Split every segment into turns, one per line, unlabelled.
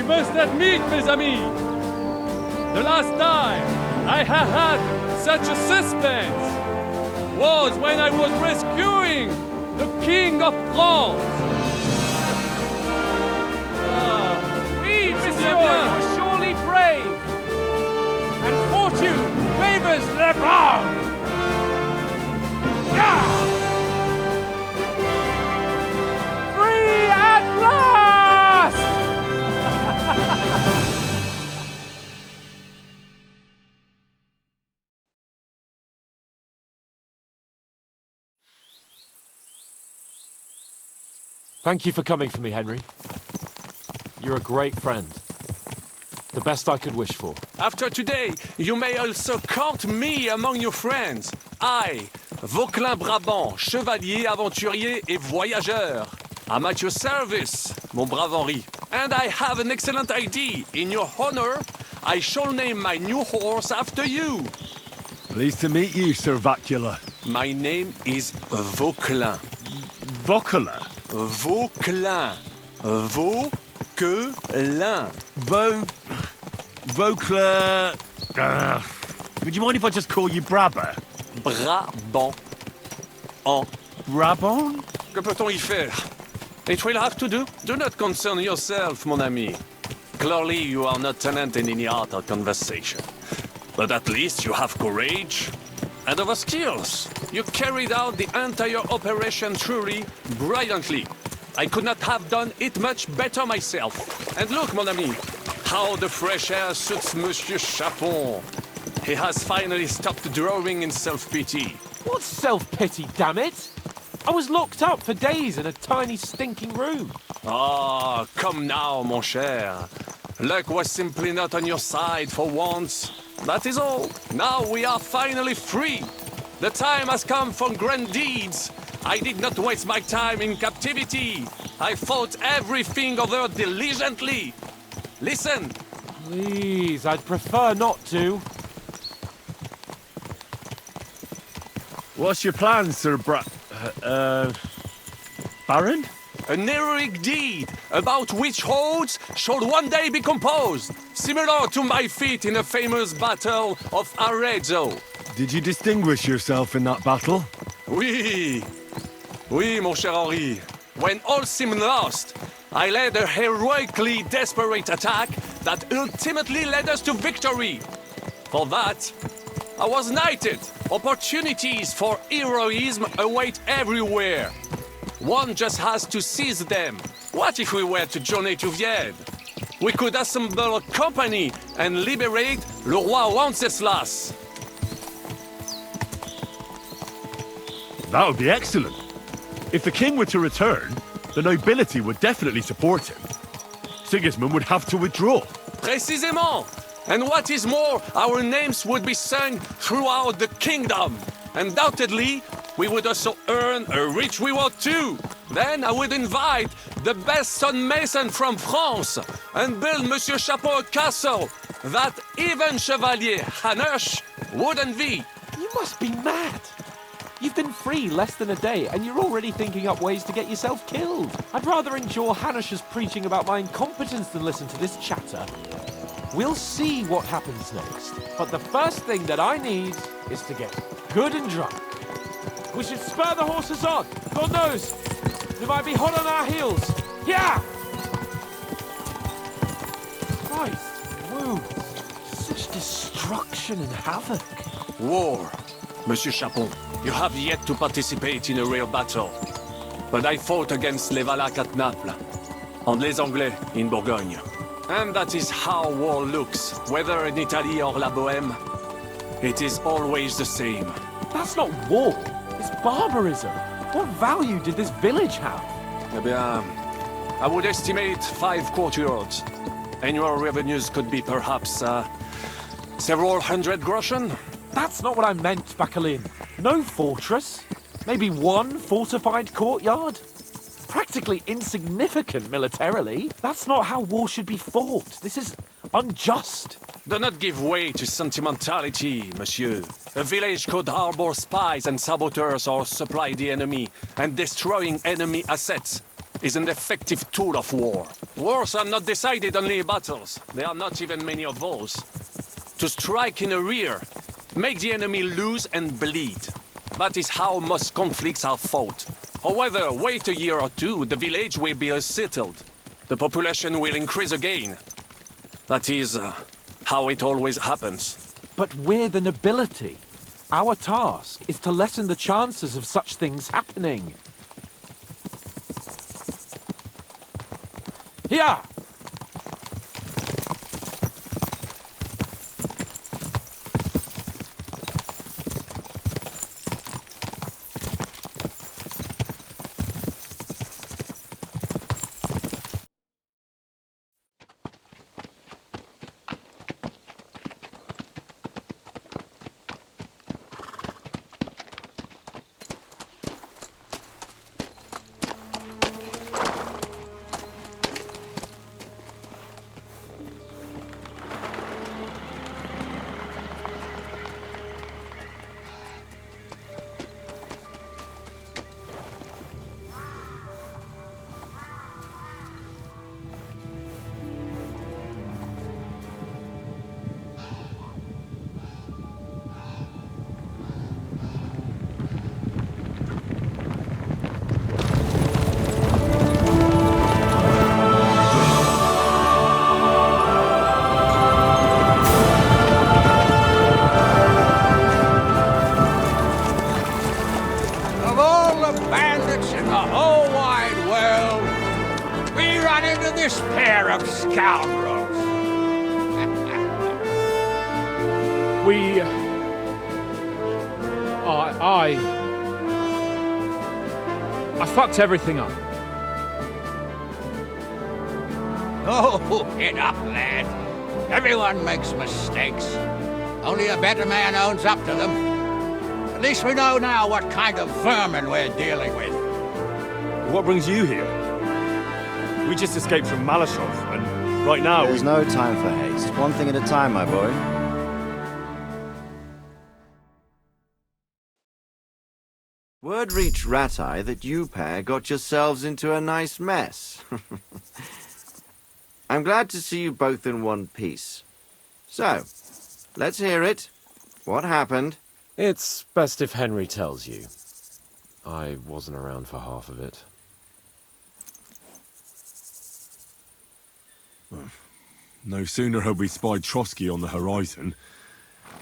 must admit, mes amis, the last time I have had such a suspense was when I was rescuing the King of France.
Oui, monsieur, you are surely brave. And fortune favors the brave. Free at last!
Thank you for coming for me, Henry. You're a great friend. The best I could wish for.
After today, you may also count me among your friends. I, Vauquelin Brabant, chevalier, aventurier et voyageur. I'm at your service, mon brave Henri. And I have an excellent idea. In your honor, I shall name my new horse after you.
Pleased to meet you, Sir Vauquelin.
My name is Vauquelin.
Vauquelin?
Vauquelin. Vauquelin.
Vauquelin... would you mind if I just call you Brabber?
Brabant. En.
Brabant?
Que peut-on y faire? It will have to do. Do not concern yourself, mon ami. Clearly, you are not talent in any art or conversation. But at least you have courage and other skills. You carried out the entire operation truly brilliantly. I could not have done it much better myself. And look, mon ami, how the fresh air suits Monsieur Chapon. He has finally stopped drawing in self-pity.
What self-pity, damn it? I was locked up for days in a tiny stinking room.
Ah, come now, mon cher. Luck was simply not on your side for once. That is all. Now we are finally free. The time has come for grand deeds. I did not waste my time in captivity. I fought everything over diligently. Listen.
Please, I'd prefer not to.
What's your plan, Sir Baron?
An heroic deed about which odes shall one day be composed, similar to my feat in the famous battle of Arezzo.
Did you distinguish yourself in that battle?
Oui. Oui, mon cher Henri. When all seemed lost, I led a heroically desperate attack that ultimately led us to victory. For that, I was knighted. Opportunities for heroism await everywhere. One just has to seize them. What if we were to journey to Vienne? We could assemble a company and liberate le roi Wenceslas.
That would be excellent. If the king were to return, the nobility would definitely support him. Sigismund would have to withdraw.
Précisément. And what is more, our names would be sung throughout the kingdom. Undoubtedly, we would also earn a rich reward too. Then I would invite the best stonemason from France and build Monsieur Chapeau a castle that even Chevalier Hanush would envy.
You must be mad. You've been free less than a day, and you're already thinking up ways to get yourself killed. I'd rather endure Hanush's preaching about my incompetence than listen to this chatter. We'll see what happens next. But the first thing that I need is to get good and drunk. We should spur the horses on. God knows, they might be hot on our heels. Yeah! Christ, wounds. Such destruction and havoc.
War. Monsieur Chapon, you have yet to participate in a real battle. But I fought against les Valaques at Naples, and les Anglais in Bourgogne. And that is how war looks, whether in Italy or La Bohème. It is always the same.
That's not war. It's barbarism. What value did this village have?
Eh bien, I would estimate 5 courtyards. Annual revenues could be perhaps, several hundred groschen.
That's not what I meant, Vauquelin. No fortress. Maybe one fortified courtyard. Practically insignificant militarily. That's not how war should be fought. This is unjust.
Do not give way to sentimentality, monsieur. A village could harbor spies and saboteurs or supply the enemy and destroying enemy assets. is an effective tool of war. Wars are not decided only in battles. There are not even many of those. To strike in the rear, make the enemy lose and bleed. That is how most conflicts are fought. However, wait a year or two, the village will be settled. The population will increase again. That is how it always happens.
But we're the nobility. Our task is to lessen the chances of such things happening. Here!
Of all the bandits in the whole wide world, we run into this pair of scoundrels.
I fucked everything up.
Oh, get up, lad. Everyone makes mistakes. Only a better man owns up to them. At least we know now what kind of vermin we're dealing with.
What brings you here? We just escaped from Malashov, and right now
There's no time for haste. One thing at a time, my boy. Word reached Rat-Eye that you pair got yourselves into a nice mess. I'm glad to see you both in one piece. So, let's hear it. What happened?
It's best if Henry tells you. I wasn't around for half of it.
no sooner had we spied Trotsky on the horizon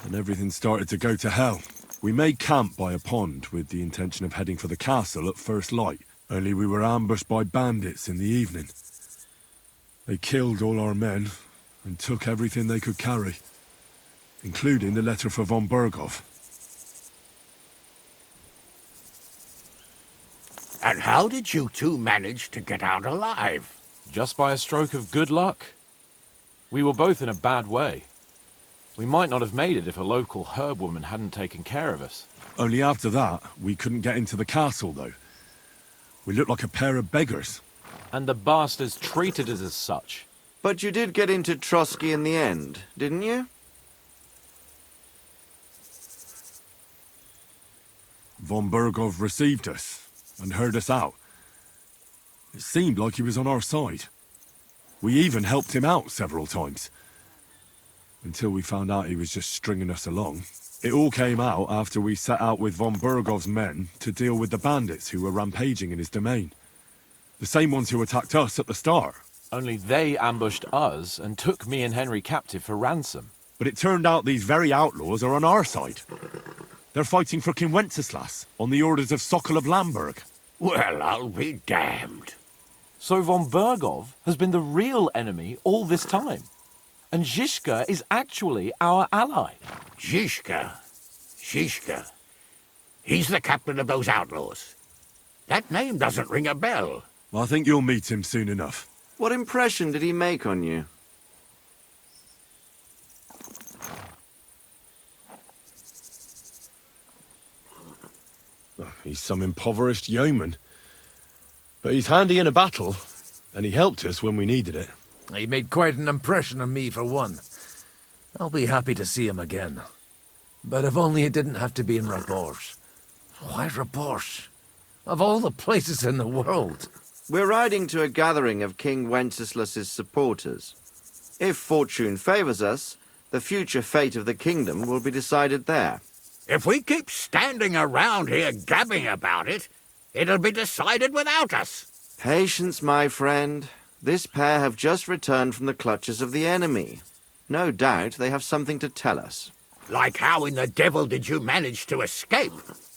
than everything started to go to hell. We made camp by a pond with the intention of heading for the castle at first light, only we were ambushed by bandits in the evening. They killed all our men and took everything they could carry, including the letter for von Berghoff.
And how did you two manage to get out alive?
Just by a stroke of good luck. We were both in a bad way. We might not have made it if a local herb woman hadn't taken care of us.
Only after that, we couldn't get into the castle, though. We looked like a pair of beggars.
And the bastards treated us as such.
But you did get into Trotsky in the end, didn't you?
Von Berghoff received us and heard us out. It seemed like he was on our side. We even helped him out several times. Until we found out he was just stringing us along. It all came out after we set out with von Berghoff's men to deal with the bandits who were rampaging in his domain. The same ones who attacked us at the start.
Only they ambushed us and took me and Henry captive for ransom.
But it turned out these very outlaws are on our side. They're fighting for King Wenceslas on the orders of Sokol of Lamberg.
Well, I'll be damned.
So von Berghoff has been the real enemy all this time. And Zizka is actually our ally.
Zizka. He's the captain of those outlaws. That name doesn't ring a bell.
I think you'll meet him soon enough.
What impression did he make on you?
He's some impoverished yeoman. But he's handy in a battle, and he helped us when we needed it.
He made quite an impression on me, for one. I'll be happy to see him again. But if only it didn't have to be in Rapors. Why Rapors? Of all the places in the world.
We're riding to a gathering of King Wenceslas's supporters. If fortune favors us, the future fate of the kingdom will be decided there.
If we keep standing around here gabbing about it, it'll be decided without us.
Patience, my friend. This pair have just returned from the clutches of the enemy. No doubt they have something to tell us.
Like how in the devil did you manage to escape?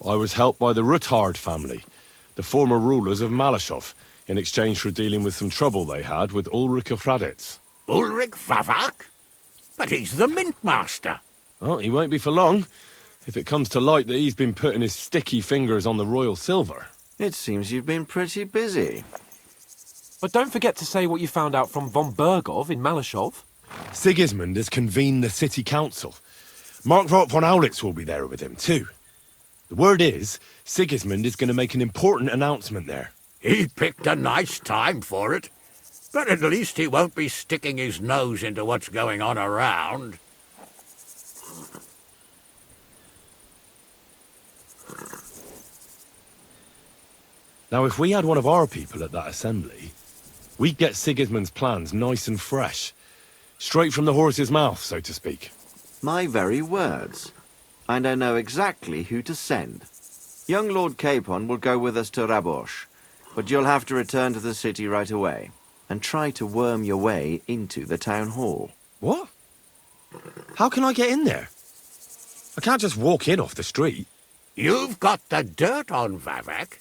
I was helped by the Ruthard family, the former rulers of Malashov, in exchange for dealing with some trouble they had with Ulrich of Raditz.
Ulrich Vavak? But he's the mint master.
Oh, he won't be for long, if it comes to light that he's been putting his sticky fingers on the royal silver.
It seems you've been pretty busy.
But don't forget to say what you found out from von Bergov in Malashov.
Sigismund has convened the city council. Markvart von Aulitz will be there with him, too. The word is, Sigismund is going to make an important announcement there.
He picked a nice time for it. But at least he won't be sticking his nose into what's going on around.
Now, if we had one of our people at that assembly, we'd get Sigismund's plans nice and fresh. Straight from the horse's mouth, so to speak.
My very words. And I know exactly who to send. Young Lord Capon will go with us to Rabosh, but you'll have to return to the city right away, and try to worm your way into the town hall.
What? How can I get in there? I can't just walk in off the street.
You've got the dirt on Vavak,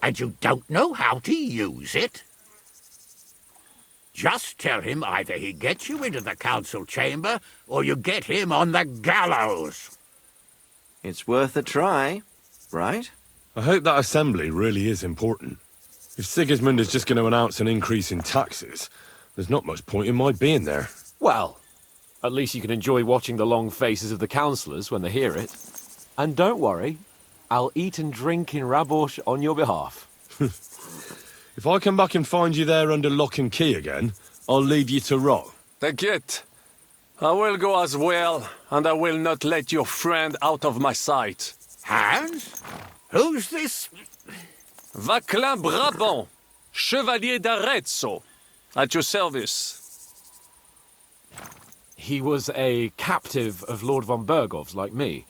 and you don't know how to use it? Just tell him either he gets you into the council chamber, or you get him on the gallows.
It's worth a try, right?
I hope that assembly really is important. If Sigismund is just going to announce an increase in taxes, there's not much point in my being there.
Well, at least you can enjoy watching the long faces of the councillors when they hear it. And don't worry, I'll eat and drink in Rabosh on your behalf.
If I come back and find you there under lock and key again, I'll leave you to rot.
T'inquiète. I will go as well, and I will not let your friend out of my sight.
Hans? Who's this?
Vauquelin Brabant, Chevalier d'Arezzo, at your service.
He was a captive of Lord von Bergov's, like me.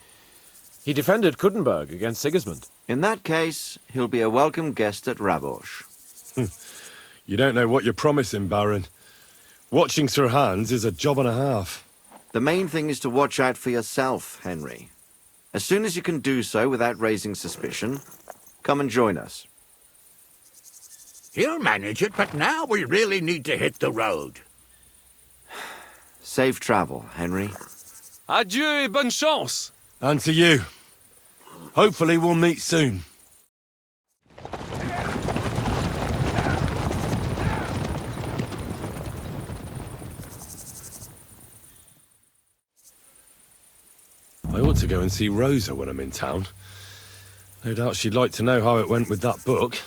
He defended Kuddenberg against Sigismund.
In that case, he'll be a welcome guest at Rabosh.
You don't know what you're promising, Baron. Watching Sir Hans is a job and a half.
The main thing is to watch out for yourself, Henry. As soon as you can do so without raising suspicion, come and join us.
He'll manage it, but now we really need to hit the road.
Safe travel, Henry.
Adieu et bonne chance!
And to you. Hopefully we'll meet soon. I ought to go and see Rosa when I'm in town. No doubt she'd like to know how it went with that book.